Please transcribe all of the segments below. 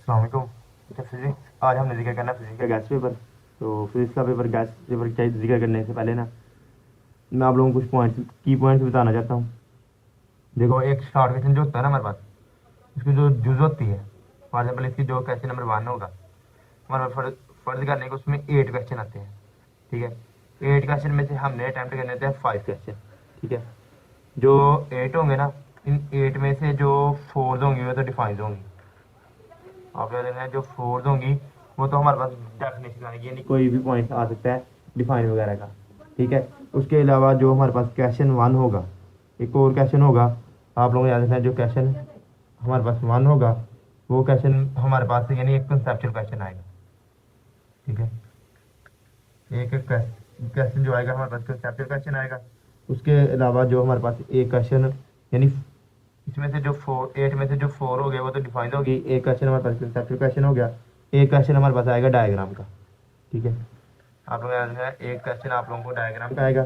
अस्सलाम वालेकुम। अच्छा फिजिक्स आज हमने जिक्र करना है फिजिक्स का गैस पेपर। तो फिजिक्स का पेपर गैस पेपर का जिक्र करने से पहले ना मैं आप लोगों को कुछ पॉइंट्स की पॉइंट्स बताना चाहता हूँ। देखो, एक शॉर्ट क्वेश्चन जो होता है ना हमारे पास, इसकी जो जुज होती है, फॉर एग्जाम्पल इसकी जो क्वेश्चन नंबर 1 होगा हमारे पास, फर्ज करने को उसमें 8 क्वेश्चन आते हैं। ठीक है, 8 क्वेश्चन में से हमने अटैम्प्ट करने थे 5 क्वेश्चन। ठीक है, जो 8 होंगे ना, इन 8 में से जो 4 होंगी वो तो डिफाइंड होंगी। आप क्या देखना है, जो 4 होंगी वो तो हमारे पास डेफिनेशन आएगी, यानी कोई भी पॉइंट आ सकता है डिफाइन वगैरह का। ठीक है, उसके अलावा जो हमारे पास क्वेश्चन 1 होगा, एक और क्वेश्चन होगा, आप लोगों को याद रखना है, जो क्वेश्चन हमारे पास 1 होगा वो क्वेश्चन हमारे पास यानी एक कंसेप्चुअल क्वेश्चन आएगा। ठीक है, एक क्वेश्चन जो आएगा हमारे पास कंसेप्चुअल क्वेश्चन आएगा। उसके अलावा जो हमारे पास एक क्वेश्चन यानी इसमें से जो 8 में से जो 4 हो गए वो तो डिफाइंड होगी। एक क्वेश्चन हमारे पास कंसेप्चुअल क्वेश्चन हो गया, एक क्वेश्चन हमारे पास आएगा डायग्राम का। ठीक है, आप लोग याद रखना, एक क्वेश्चन आप लोगों को डायग्राम का आएगा।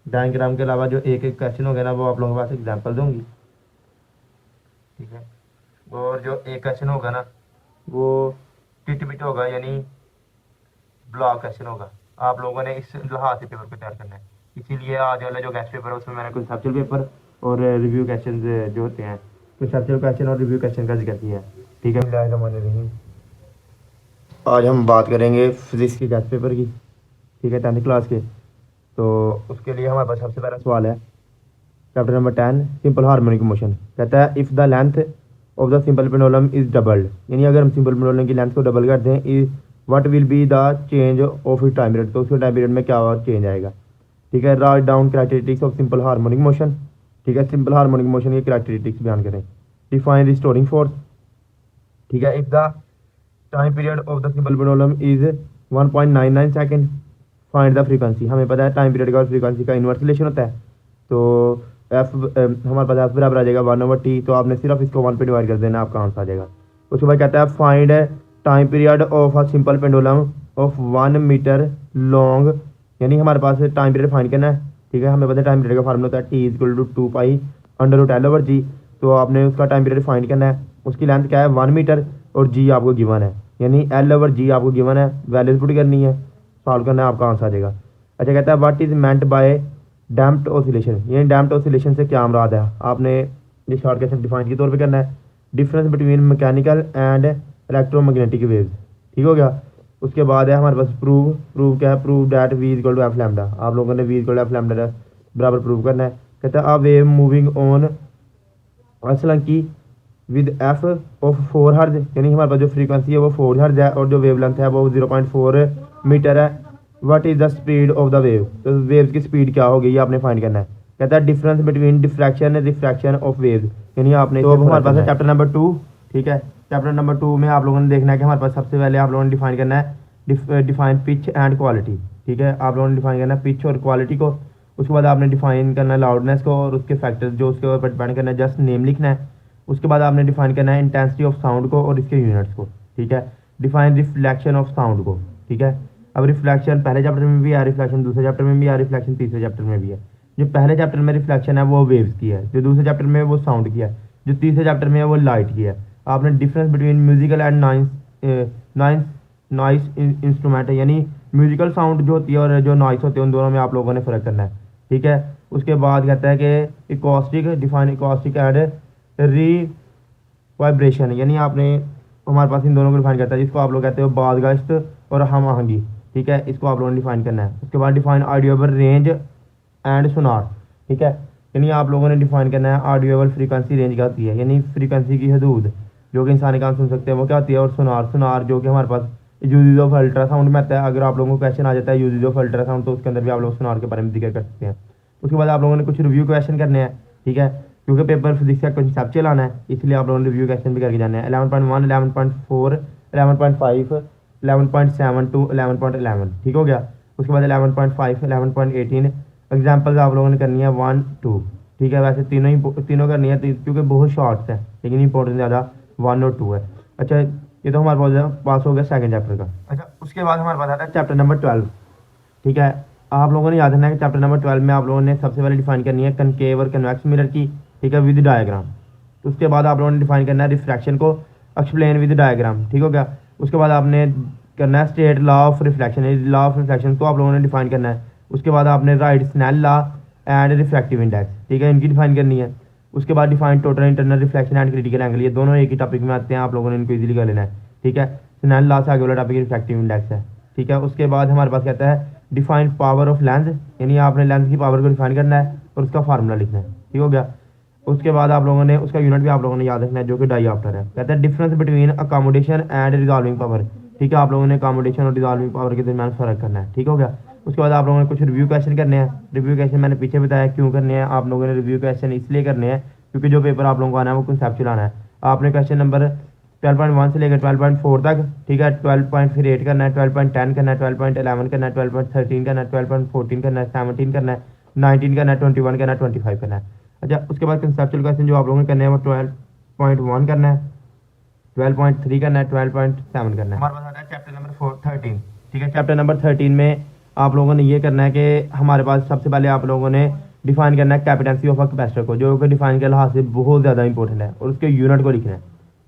डायग्राम के अलावा जो एक एक क्वेश्चन हो गया ना वो आप लोगों के पास एग्जाम्पल दूंगी। ठीक है, और जो एक क्वेश्चन होगा ना वो टिट बिट होगा, यानी ब्लॉक क्वेश्चन होगा। आप लोगों ने इस लिहाज से पेपर को तैयार करना है। इसीलिए आज वाला जो गैस पेपर है उसमें मैंने कंसेप्चुअल पेपर और रिव्यू क्वेश्चन जो होते हैं, कंसेप्चुअल क्वेश्चन और रिव्यू क्वेश्चन का जिक्र किया है। ठीक है, बिस्मिल्लाहिर्रहमानिर्रहीम। आज हम बात करेंगे फिजिक्स की गैस पेपर की। ठीक है, 10th क्लास के। तो उसके लिए हमारे पास सबसे पहला सवाल है, chapter number 10 simple harmonic motion. कहता है if the length of the simple pendulum is doubled, यानी अगर हम सिंपल पेंडुलम की लेंथ को डबल कर दें, is what will be the change of it time period, तो उसके टाइम पीरियड में क्या चेंज आएगा। ठीक है, write down characteristics of simple harmonic motion. ठीक है, सिंपल हार्मोनिक मोशन की कैरेक्टरिस्टिक्स बयान करें। Define restoring force. ठीक है, if the time period of the simple pendulum is 1.99 second, find the frequency. हमें पता है टाइम पीरियड का और फ्रीक्वेंसी का इन्वर्स रिलेशन होता है। तो एफ हमारे पास एफ बराबर आ जाएगा 1/t, तो आपने सिर्फ इसको 1 पे डिवाइड कर देना, आपका आंसर आ जाएगा। उसके बाद कहता है find time period of a simple pendulum of 1 metre long, यानी हमारे पास टाइम पीरियड फाइंड करना है। ठीक है, हमें पता है टाइम पीरियड का फार्मूला होता है T = 2π√L/g। तो आपने उसका टाइम पीरियड फाइंड करना है। उसकी लेंथ क्या है 1 मीटर और g आपको गिवन है, यानी L/g आपको गिवन है, वैल्यूज पुट करनी है, सॉल्व करना है, आपका आंसर आ जाएगा। अच्छा, कहता है what is meant by damped oscillation, यानी डैम्प्ड ऑसिलेशन से क्या मुराद है। आपने ये शॉर्ट क्वेश्चन डिफाइन के तौर पे करना है। Difference between mechanical and electromagnetic waves. ठीक हो गया। उसके बाद है हमारे पास प्रूव क्या है, prove that v = f lambda. आप लोगों ने v = f लैम्डा बराबर प्रूव करना है। कहता है अ वेव मूविंग ऑन असलंकी विद एफ ऑफ 4 हर्ज, यानी हमारे पास जो फ्रीक्वेंसी है वो 4 हर्ज है और जो वेव लेंथ है वो 0.4 मीटर है। What is the speed of the wave, तो वेव की स्पीड क्या होगी ये आपने फाइंड करना है। कहता है difference between diffraction and refraction of wave, यानी आपने तो हमारे पास है चैप्टर नंबर 2। ठीक है, चैप्टर नंबर 2 में आप लोगों ने देखना है कि हमारे पास सबसे पहले आप लोगों ने डिफाइन करना है डिफाइन पिच एंड क्वालिटी। ठीक है, आप लोगों ने डिफाइन करना है पिच और क्वालिटी को। उसके बाद आपने डिफाइन करना है लाउडनेस को और उसके फैक्टर्स जो उसके ऊपर डिपेंड करना है, जस्ट नेम लिखना है। उसके बाद आपने डिफाइन करना है इंटेंसिटी ऑफ साउंड को और इसके यूनिट्स को। ठीक है, डिफाइन रिफ्लेक्शन ऑफ साउंड को। ठीक है, अब रिफ्लेक्शन पहले चैप्टर में भी है, रिफ्लेक्शन दूसरे चैप्टर में भी है, रिफ्लेक्शन तीसरे चैप्टर में भी है। जो पहले चैप्टर में रिफ्लेक्शन है वो वेव्स की है, जो दूसरे चैप्टर में वो साउंड की है, जो तीसरे चैप्टर में है वो लाइट की है। आपने difference between musical and noise instrument, यानी म्यूजिकल साउंड जो होती है और जो नॉइस होती है उन दोनों में आप लोगों ने फ़र्क करना है। ठीक है, उसके बाद कहता है कि acoustic, define acoustic and re vibration, यानी आपने हमारे पास इन दोनों को डिफाइन करता है, जिसको आप लोग कहते हो बादगश्त और हम आहंगी। ठीक है, इसको आप लोगों ने डिफाइन करना है। उसके बाद डिफाइन ऑडियोबल रेंज एंड सुनार। ठीक है, यानी आप लोगों ने डिफाइन करना है ऑडियोबल फ्रीक्वेंसी रेंज क्या होती है, यानी फ्रीक्वेंसी की हदूद जो कि इंसानी कान सुन सकते हैं वो क्या होती है, और सुनार जो कि हमारे पास यूजेज ऑफ अल्ट्रासाउंड में आता है। अगर आप लोगों को क्वेश्चन आ जाता है यूजेज ऑफ अल्ट्रासाउंड तो उसके अंदर भी आप लोग सुनार के बारे में जिक्र कर सकते हैं। उसके बाद आप लोगों ने कुछ रिव्यू क्वेश्चन करने हैं। ठीक है, क्योंकि पेपर फिजिक्स का कंसेप्चुअल आना है इसलिए आप लोगों ने रिव्यू क्वेश्चन भी करके जाना है। 11.1, 11.4, 11.5, 11.7 to 11.11। ठीक हो गया। उसके बाद 11.5, 11.18 एग्जाम्पल्स आप लोगों ने करनी है 1, 2। ठीक है, वैसे तीनों करनी है क्योंकि बहुत शॉर्ट्स हैं, लेकिन इंपॉर्टेंट ज़्यादा 1 और 2 है। अच्छा, ये तो हमारे पास हो गया सेकंड चैप्टर का। अच्छा, उसके बाद हमारे पास आता है चैप्टर नंबर 12। ठीक है, आप लोगों ने याद रखना है कि चैप्टर नंबर 12 में आप लोगों ने सबसे पहले डिफाइन करनी है कनकेव और कन्वेक्स मिरर की। ठीक है, विद डायग्राम। उसके बाद आप लोगों ने डिफाइन करना है रिफ्रैक्शन को। एक्सप्लेन विद डायग्राम, ठीक हो गया। उसके बाद आपने करना है state law of reflection, law of reflection को आप लोगों ने डिफाइन करना है। उसके बाद आपने right Snell law and reflective index, ठीक है, इनकी डिफाइन करनी है। उसके बाद define total internal reflection and critical angle, ये दोनों एक ही टॉपिक में आते हैं, आप लोगों ने इनको इजीली कर लेना है, ठीक है। स्नेल लॉ से आगे वाला टॉपिक रिफ्लेक्टिव इंडेक्स है, ठीक है। उसके बाद हमारे पास कहता है डिफाइन पावर ऑफ लेंस, यानी आपने लेंस की पावर को डिफाइन करना है और उसका फार्मूला लिखना है, ठीक हो गया। उसके बाद आप लोगों ने उसका यूनिट भी आप लोगों ने याद रखना है, जो कि डाइऑप्टर है। कहता है difference between accommodation and resolving power, ठीक है, आप लोगों ने अकोमोडेशन और रिजॉल्विंग पावर के दरमियान फर्क करना है, ठीक हो गया। उसके बाद आप लोगों ने कुछ रिव्यू क्वेश्चन करने हैं। रिव्यू क्वेश्चन मैंने पीछे बताया क्यों करने हैं, आप लोगों ने रिव्यू क्वेश्चन इसलिए करने हैं क्योंकि जो पेपर आप लोगों को आना है वो कंसेप्चुअल आना है। आपने क्वेश्चन नंबर 12.1 से लेकर 12.4 तक, ठीक है, 12.8 करना है, 12.10 करना है, 12.11 करना है, 12.13 करना है, 12.14 करना है, 17 करना है, 19 करना है, 21 करना है, 25 करना है। अच्छा, उसके बाद कंसेप्चुअल क्वेश्चन जो आप लोगों ने करने हैं वो 12.1 करना है, 12.3 करना है, 12.7 करना है। हमारे पास आता है चैप्टर नंबर 13, ठीक है। चैप्टर नंबर 13 में आप लोगों ने ये करना है कि हमारे पास सबसे पहले आप लोगों ने डिफाइन करना है कैपेसिटी ऑफ अ कैपेसिटर को, जो कि डिफाइन के लिहाज से बहुत ज़्यादा इंपॉर्टेंट है, और उसके यूनिट को लिखना है,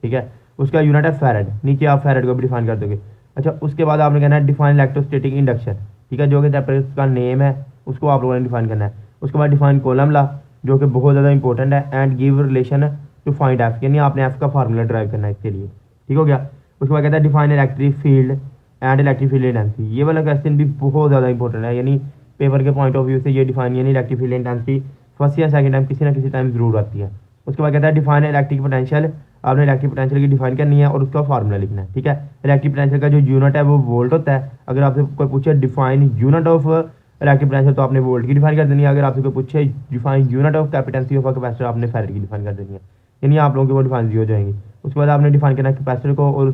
ठीक है। उसका यूनिट है फैरेड, नीचे आप फैरेड को भी डिफाइन कर दोगे। अच्छा, उसके बाद आपने कहना है डिफाइन इलेक्ट्रोस्टैटिक इंडक्शन, ठीक है, जो कि चैप्टर का नेम है, उसको आप लोगों ने डिफाइन करना है। उसके बाद डिफाइन कॉलम लॉ, जो कि बहुत ज़्यादा इंपॉर्टेंट है, and give relation to find F, यानी आपने एफ का फार्मूला ड्राइव करना है इसके लिए, ठीक हो गया। उसके बाद कहता है define electric field and electric field intensity, ये वाला क्वेश्चन भी बहुत ज़्यादा इंपॉर्टेंट है, यानी पेपर के पॉइंट ऑफ व्यू से ये डिफाइन, यानी इलेक्ट्रिक फील्ड इंटेंसिटी फर्स्ट या सेकंड टाइम किसी ना किसी टाइम जरूर आती है। उसके बाद कहता है डिफाइन इलेक्ट्रिक पोटेंशियल, आपने इलेक्ट्रिक पोटेंशियल की डिफाइन करनी है और उसका फार्मूला लिखना है, ठीक है। इलेक्ट्रिक पोटेंशियल का जो यूनिट है वो वोल्ट होता है। अगर आपसे कोई पूछे define unit of electric potential, तो आपने वोल्ट की डिफाइन कर देनी है। अगर आपसे कोई पूछे define unit of capacity of a capacitor, आपने फैरेड की डिफाइन कर देनी है, यानी आप लोगों की वो डिफाइन हो जाएंगी। उसके बाद आपने डिफाइन करना है कैपेसिटर को और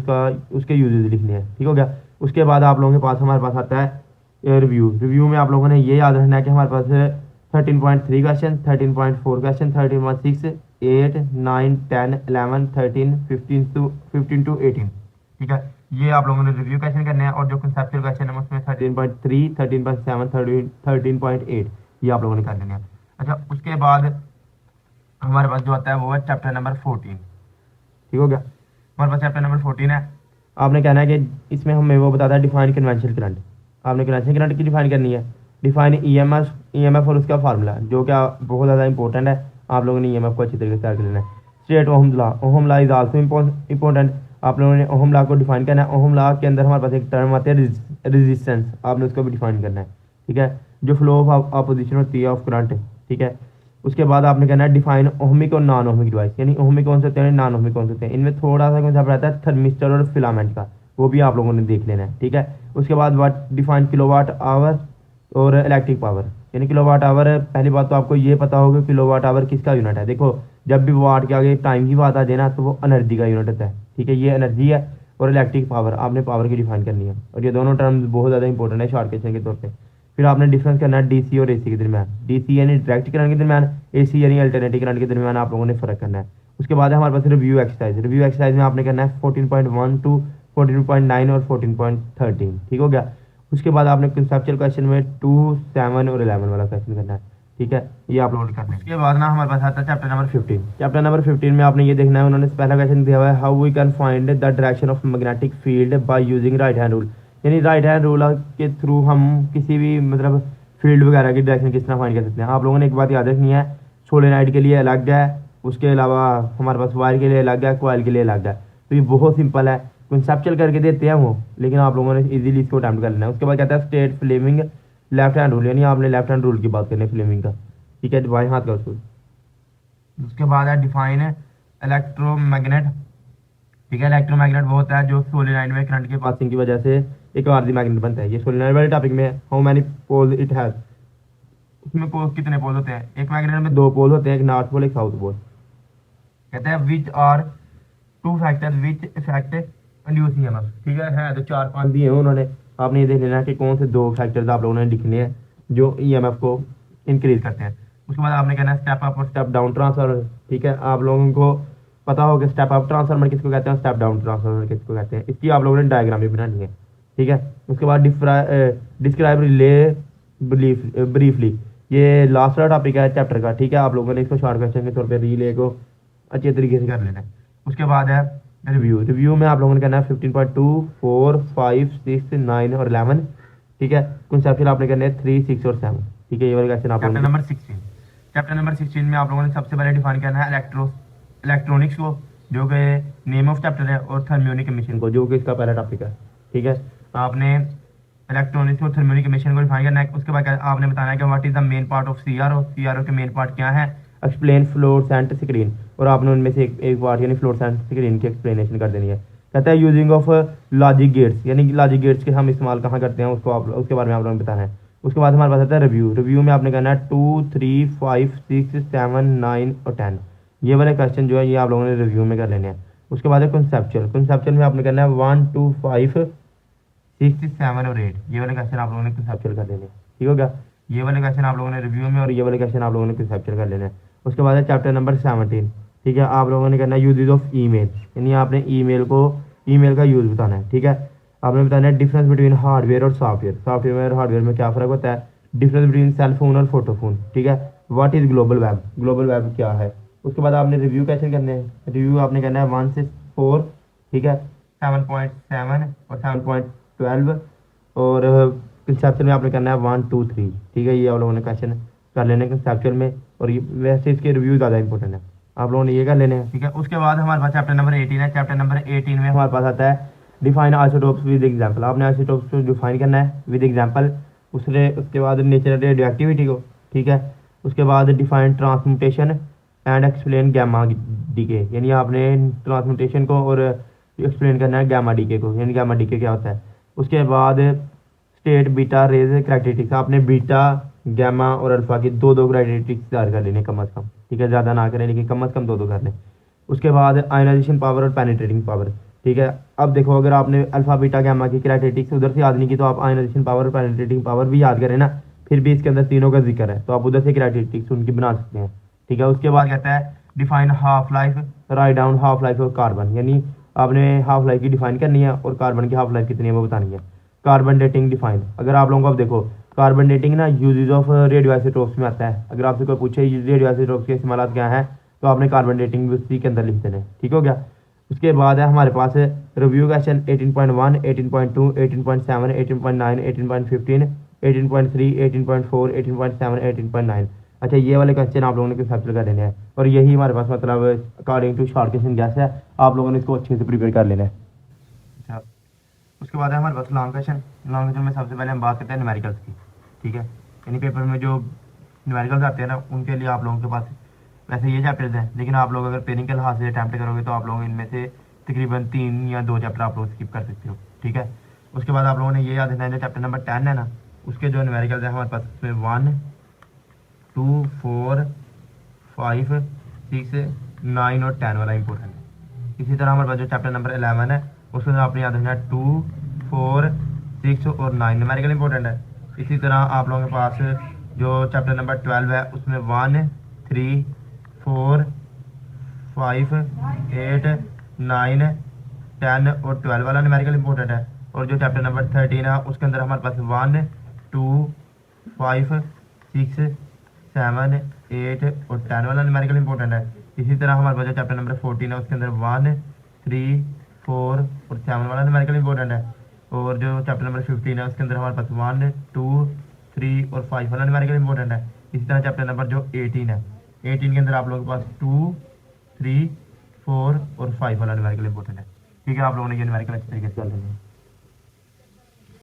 उसके यूजेज लिखने हैं, ठीक हो गया। उसके बाद आप लोगों के पास हमारे पास आता है रिव्यू। रिव्यू में आप लोगों ने ये याद रखना है कि हमारे पास 13.3 क्वेश्चन, 13.4 क्वेश्चन, 13.6, 8, 9, 10, 11, 13, 15 to 18, ठीक है। ये आप लोगों ने रिव्यू क्वेश्चन करने हैं, और जो कंसेप्चुअल क्वेश्चन है उसमें 13.3, 13.7, 13.8 ये आप लोगों ने कर लेने हैं। अच्छा, उसके बाद हमारे पास जो आता है वो है चैप्टर नंबर 14, ठीक हो गया। हमारे पास चैप्टर नंबर 14 है। आपने कहना है कि इसमें हमें वो बताता है डिफाइन कन्वेंशनल करंट, आपने कन्वेंशनल करंट की डिफाइन करनी है। डिफाइन ईएमएफ और उसका फार्मूला, जो क्या बहुत ज़्यादा इंपॉर्टेंट है, आप लोगों ने ईएमएफ को अच्छी तरीके से तैयार कर लेना है। State ohm law is also important, आप लोगों ने ओहम लॉ को डिफाइन करना है। ओहम लॉ के अंदर हमारे पास एक टर्म आती है रेजिस्टेंस, आपने उसको भी डिफाइन करना है, ठीक है, जो फ्लो ऑफ अपोजिशन होती है ऑफ करंट, ठीक है। उसके बाद आपने कहना है डिफाइन ओहमिक और नॉन ओहमिक डिवाइस, यानी ओहमिक कौन से होते हैं, नॉन ओहमिक कौन से होते हैं। इनमें थोड़ा सा कॉन्सेप्ट रहता है थर्मिस्टर और फिलामेंट का, वो भी आप लोगों ने देख लेना है, ठीक है। उसके बाद वाट डिफाइन किलोवाट आवर और इलेक्ट्रिक पावर, यानी किलोवाट आवर, पहली बात तो आपको ये पता होगा किलोवाट आवर किसका यूनिट है। देखो, जब भी वाट के आगे टाइम की बात आ जाए ना, तो वो एनर्जी का यूनिट होता है, ठीक है, ये एनर्जी है। और इलेक्ट्रिक पावर, आपने पावर की डिफाइन करनी है, और ये दोनों टर्म्स बहुत ज़्यादा इंपॉर्टेंट है शॉर्ट क्वेश्चन के तौर पर। फिर आपने डिफरेंस करना है डीसी और एसी के दरमियान, डीसी यानी डायरेक्ट करंट के दरमियान, एसी यानी अल्टरनेटिव करंट के दरमियान आप लोगों ने फर्क करना है। उसके बाद है हमारे पास रिव्यू एक्सरसाइज। रिव्यू एक्सरसाइज में आपने करना है 14.1 to 14.9 और 14.13, ठीक हो गया। उसके बाद आपने कंसेप्चुअल क्वेश्चन में 2, 7 और 11 वाला क्वेश्चन करना है, ठीक है, ये आप लोगों ने करना है। उसके बाद ना हमारे पास आता है चैप्टर नंबर 15। चैप्टर नंबर 15 में आपने ये देखना है, उन्होंने पहला क्वेश्चन दिया हुआ है how we can find the direction of magnetic field by using right hand rule, यानी राइट हैंड रूल के थ्रू हम किसी भी मतलब फील्ड वगैरह की डायरेक्शन किस तरह फाइंड कर सकते हैं। आप लोगों ने एक बात याद रखनी है, सोलेनॉइड के लिए अलग है, उसके अलावा हमारे पास वायर के लिए अलग है, कॉइल के लिए अलग है। तो ये बहुत सिंपल है, कंसेप्चुअल करके देते हैं वो, लेकिन आप लोगों ने इजीली इसको अटेम्प्ट कर लेना है। उसके बाद कहता है state Fleming left hand rule, यानी आपने लेफ्ट हैंड रूल की बात करनी है फ्लेमिंग का, ठीक है, बाएं हाथ का उसको। उसके बाद है डिफाइन इलेक्ट्रोमैग्नेट, ठीक है। इलेक्ट्रोमैग्नेट वो होता है जो सोलेनॉइड में करंट के पासिंग की वजह से एक आरजी मैग्नेट बनता है। ये सोलेनॉइड वाले टॉपिक में how many pole it has, उसमें पोल कितने पोल होते हैं, एक मैग्नेट में 2 पोल होते हैं, एक नॉर्थ पोल एक साउथ पोल। कहते हैं which are 2 factor which effect induce EMF, ठीक है तो 4-5 दिए हैं उन्होंने, आपने ये देख लेना है कि कौन से 2 फैक्टर्स आप लोगों ने लिखने हैं जो ईएमएफ को इंक्रीज करते हैं। उसके बाद आपने कहना है स्टेप अप और स्टेप डाउन ट्रांसफार्मर, ठीक है, आप लोगों को पता होगा स्टेप अप ट्रांसफार्मर किसको कहते हैं, स्टेप डाउन ट्रांसफार्मर किसको कहते हैं, इसकी आप लोगों ने डायग्राम भी बनानी है, ठीक है। उसके बाद डिस्क्राइब रिले ब्रीफली, ये लास्ट वाला टॉपिक है चैप्टर का, ठीक है, आप लोगों ने इसको शॉर्ट क्वेश्चन के तौर पे रिले को अच्छे तरीके से कर लेना है। उसके बाद है रिव्यू रिव्यू में आप लोगों ने करना है 15.2, 4, 5, 6, 9 और 11। ठीक है, कंसेप्चुअल आपने करने हैं 3, 6 और 7। ठीक है, ये वाला क्वेश्चन आप लोगों ने चैप्टर नंबर 16 में आप लोगों ने सबसे पहले डिफाइन करना है इलेक्ट्रॉनिक्स को, जो कि नेम ऑफ चैप्टर है, और थर्मियोनिक एमिशन को, जो कि इसका पहला टॉपिक है। ठीक है, आपने इलेक्ट्रॉनिक्स और थर्मियोनिक एमिशन को डिफाइन करना है। उसके बाद आपने बताना है कि what is the main part of CRO, CRO के मेन पार्ट क्या है, एक्सप्लेन फ्लोरेसेंट स्क्रीन, और आपने उनमें से एक पार्ट यानी फ्लोरेसेंट स्क्रीन की एक्सप्लेनेशन कर देनी है। कहता है यूजिंग ऑफ लॉजिक गेट्स, यानी लॉजिक गेट्स के हम इस्तेमाल कहाँ करते हैं उसको आप उसके बारे में आप लोगों ने बताना है। उसके बाद हमारे पास आता है रिव्यू रिव्यू में आपने करना है 2, 3, 5, 6, 7, 9 और 10। ये वाले क्वेश्चन जो है ये आप लोगों ने रिव्यू में कर लेने हैं। उसके बाद है कंसेप्चुअल कंसेप्चुअल में आपने करना है 1, 2, 5, 6, 7 और 8। ये वाले क्वेश्चन आप लोगों ने कंसेप्चुअल कर लेने हैं। ठीक हो गया, ये वाले क्वेश्चन आप लोगों ने रिव्यू में और ये वाले क्वेश्चन आप लोगों ने कंसेप्चुअल कर लेने हैं। उसके बाद है चैप्टर नंबर 17। ठीक है, आप लोगों ने करना है यूजेज ऑफ ईमेल, यानी आपने ईमेल का यूज़ बताना है। ठीक है, आपने बताना है डिफरेंस बिटवीन हार्डवेयर और सॉफ्टवेयर, सॉफ्टवेयर और हार्डवेयर में क्या फ़र्क होता है, डिफरेंस बिटवीन सेल फोन और फोटोफोन। ठीक है, व्हाट इज़ ग्लोबल वेब क्या है। उसके बाद आपने रिव्यू क्वेश्चन करने हैं। रिव्यू आपने करना है 1 से 4। ठीक है, 7.7 और 7.12 और कंसेप्चुअल में आपने करना है 1, 2, 3। ठीक है, ये आप लोगों ने क्वेश्चन कर लेने कंसेप्चुअल में, और ये वैसे इसके रिव्यू ज़्यादा इंपॉर्टेंट है, आप लोगों ने ये कर लेने हैं। ठीक है, उसके बाद हमारे पास चैप्टर नंबर 18 है। चैप्टर नंबर 18 में हमारे पास आता है डिफाइन आइसोटोप्स विद एग्जांपल। आपने आइसोटोप्स को डिफाइन करना है विद एग्जांपल। उसके बाद नेचुरल रेडियोएक्टिविटी को। ठीक है, उसके बाद define transmutation and explain gamma decay, यानी आपने ट्रांसम्यूटेशन को और एक्सप्लेन करना है गैमा डीके को, यानी गैमा डीके क्या होता है। उसके बाद स्टेट बीटा रेज क्राइटेरिटिक्स, आपने बीटा गैमा और अल्फा की दो क्राइटेरिटिक्स तैयार कर लेने कम अज़ कम। ठीक है, ज़्यादा ना करें लेकिन कम अज़ कम दो कर लें। उसके बाद आयनाइजेशन पावर और पेनिट्रेटिंग पावर। ठीक है, अब देखो अगर आपने अल्फा बीटा गैमा की क्राइटेरिटिक्स उधर से याद नहीं की तो आप आयनाइजेशन पावर और पेनिट्रेटिंग पावर भी याद करें ना, फिर भी इसके अंदर तीनों का जिक्र है तो आप उधर से क्राइटेरिटिक्स उनकी बना सकते हैं। ठीक है, उसके बाद कहता है define half life, write down half life of carbon, यानी आपने हाफ लाइफ की डिफाइन करनी है और कार्बन की हाफ लाइफ कितनी है वो बतानी है। कार्बन डेटिंग डिफाइन, अगर आप लोगों को अब देखो कार्बन डेटिंग ना यूजेज ऑफ रेडियो आइसोटोप्स में आता है। अगर आपसे कोई पूछे रेडियो आइसोटोप्स के इस्तेमाल क्या है तो आपने कार्बन डेटिंग भी उसी के अंदर लिख देना है। ठीक हो गया, उसके बाद है हमारे पास रिव्यू क्वेश्चन 18.1, 18.2, 18.7, 18.9, 18.15, 18.3, 18.4, 18.7, 18.9। अच्छा, ये वाले क्वेश्चन आप लोगों ने कंसेप्चुअल कर लेने हैं और यही हमारे पास मतलब according to short question guess है, आप लोगों ने इसको अच्छे से प्रिपेयर कर लेना है। अच्छा, उसके बाद है हमारे पास लॉन्ग क्वेश्चन। लॉन्ग क्वेश्चन में सबसे पहले हम बात करते हैं न्यूमेरिकल्स की। ठीक है, यानी पेपर में जो न्यूमेरिकल्स आते हैं ना उनके लिए आप लोगों के पास वैसे ये चैप्टर्स हैं, लेकिन आप लोग अगर पेनिंग के लिहाज से अटैम्प्ट करोगे तो आप लोग इनमें से तकरीबन 3 या 2 चैप्टर आप लोग स्किप कर सकते हो। ठीक है, उसके बाद आप लोगों ने ये याद रखना है जो चैप्टर नंबर 10 है ना उसके जो न्यूमेरिकल्स हैं हमारे पास उसमें 1, 2, 4, 5, 6, 9 और 10 वाला इंपॉर्टेंट है। इसी तरह हमारे पास जो चैप्टर नंबर 11 है उसमें आपने याद रखना है 2, 4, 6 और 9 न्यूमेरिकल इंपॉर्टेंट है। इसी तरह आप लोगों के पास जो चैप्टर नंबर 12 है उसमें 1, 3, 4, 5, 8, 9, 10 और 12 वाला न्यूमेरिकल इंपॉर्टेंट है। और जो चैप्टर नंबर 13 है उसके अंदर हमारे पास 1, 2, 5, 6, 7, 8 और 10 वाला न्यूमेरिकल इंपॉर्टेंट है। इसी तरह हमारे पास जो चैप्टर नंबर 14 है उसके अंदर 1, 3, 4 और 7 वाला न्यूमेरिकल इंपॉर्टेंट है। और जो चैप्टर नंबर 15 है उसके अंदर हमारे पास 1, 2, 3 और 5 वाला न्यूमेरिकल इंपॉर्टेंट है। इसी तरह चैप्टर नंबर जो 18 है 18 के अंदर आप लोगों के पास 2, 3, 4 और 5 वाला न्यूमेरिकल इंपॉर्टेंट है। ठीक है, आप लोगों ने ये न्यूमेरिकल अच्छे तरीके से कर लेना है।